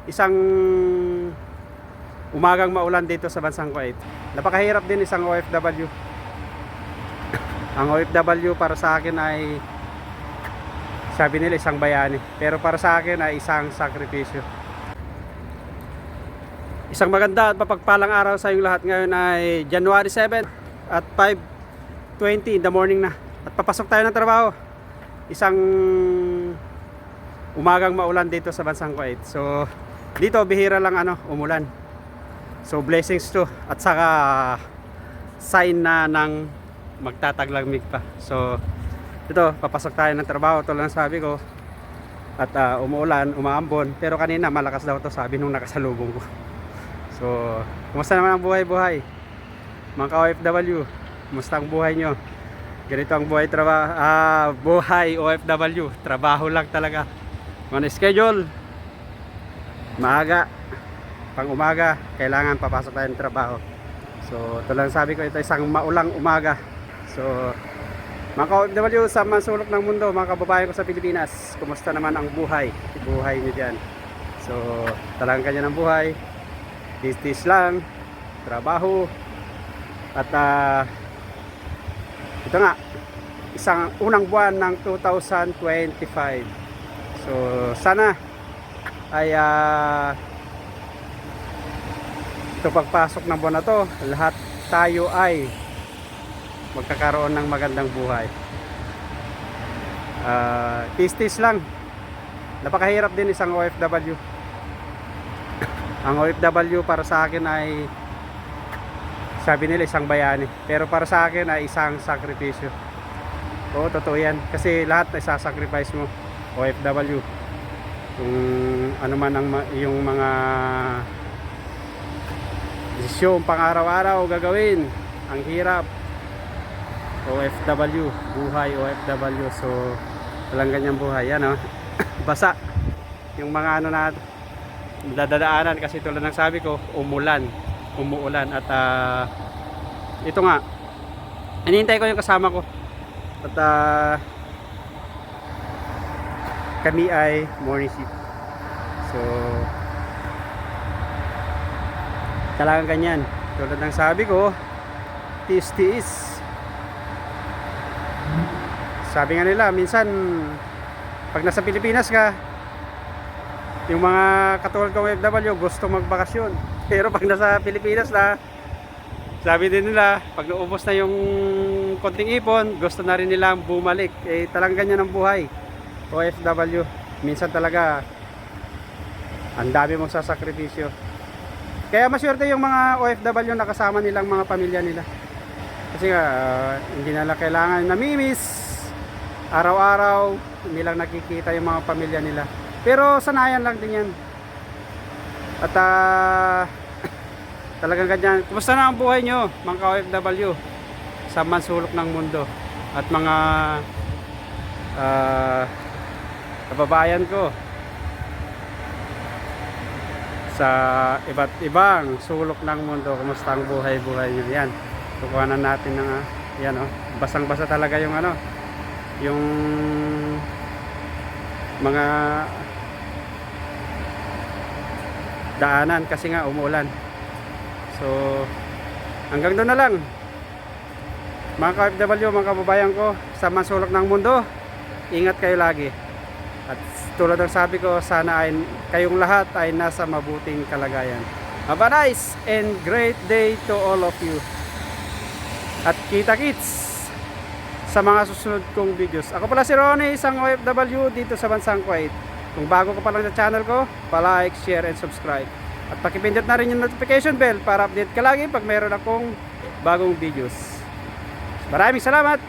isang umagang maulan dito sa bansang Kuwait. Napakahirap din isang OFW. Ang OFW para sa akin ay, sabi nila, isang bayani, pero para sa akin ay isang sakripisyo. Isang maganda at mapagpalang araw sa inyong lahat. Ngayon ay January 7 at 5:20 in the morning na, at papasok tayo ng trabaho. Isang umagang maulan dito sa bansang Kuwait. So dito bihira lang umulan. So blessings to, at saka sign na ng magtataglamig pa. So ito, papasok tayo ng trabaho, tulad ng sabi ko. At umuulan, umaambon, pero kanina malakas daw to, sabi nung nakasalubong ko. So kumusta naman ang buhay-buhay mga ka-OFW? Kumusta ang buhay nyo? Ganito ang buhay buhay OFW, trabaho lang talaga. On schedule, maaga, pang umaga, kailangan papasok tayo ng trabaho. So tulad sabi ko, ito isang maulang umaga. So mga ka-OFW sa mansulok ng mundo, mga kababayan ko sa Pilipinas, kumusta naman ang buhay nyo dyan? So talagang kanya ng buhay, tis lang, trabaho. At ito nga, isang unang buwan ng 2025. So sana ay ito, pagpasok ng buwan na to, lahat tayo ay magkakaroon ng magandang buhay. Tis lang. Napakahirap din isang OFW. Ang OFW para sa akin ay, sabi nila, isang bayani, pero para sa akin ay isang sakripisyo. Oo, totoo yan. Kasi lahat na isasacrifice mo, OFW. Kung ano man yung mga desisyon pang araw-araw gagawin, ang hirap. OFW, buhay OFW. So walang ganyang buhay. Yan, basa yung mga na dadaanan, kasi tulad ng sabi ko, umuulan. At ito nga, hinihintay ko yung kasama ko. At kami ay morning shift. So talagang ganyan, tulad ng sabi ko, tiis. Sabi nga nila, minsan pag nasa Pilipinas ka, yung mga katulad kong OFW gusto magbakasyon, pero pag nasa Pilipinas na, sabi din nila, pag naubos na yung konting ipon, gusto na rin nilang bumalik. Talagang ganyan ang buhay OFW. Minsan talaga ang dami mong sasakripisyo. Kaya maswerte yung mga OFW na kasama nilang mga pamilya nila. Kasi hindi nila kailangan namimiss araw-araw, hindi lang nakikita yung mga pamilya nila. Pero sanayan lang din yan. At talagang ganyan. Kumusta na ang buhay nyo, mga ka-OFW, sa mansulok ng mundo? At mga kababayan ko sa iba't ibang sulok ng mundo, kumusta ang buhay-buhay nyo? Yan, tukuhanan natin ng yan, basang-basa talaga yung yung mga daanan, kasi nga umuulan. So hanggang doon na lang, mga ka-OFW, mga kababayan ko sa mansulok ng mundo. Ingat kayo lagi. At tulad ng sabi ko, sana ay kayong lahat ay nasa mabuting kalagayan. Have a nice and great day to all of you. At kita-kits sa mga susunod kong videos. Ako pala si Ronnie, isang OFW dito sa bansang Kuwait. Kung bago ka pa lang sa channel ko, pa-like, share, and subscribe. At pakipindot na rin yung notification bell para update ka lagi pag mayroon akong bagong videos. Maraming salamat!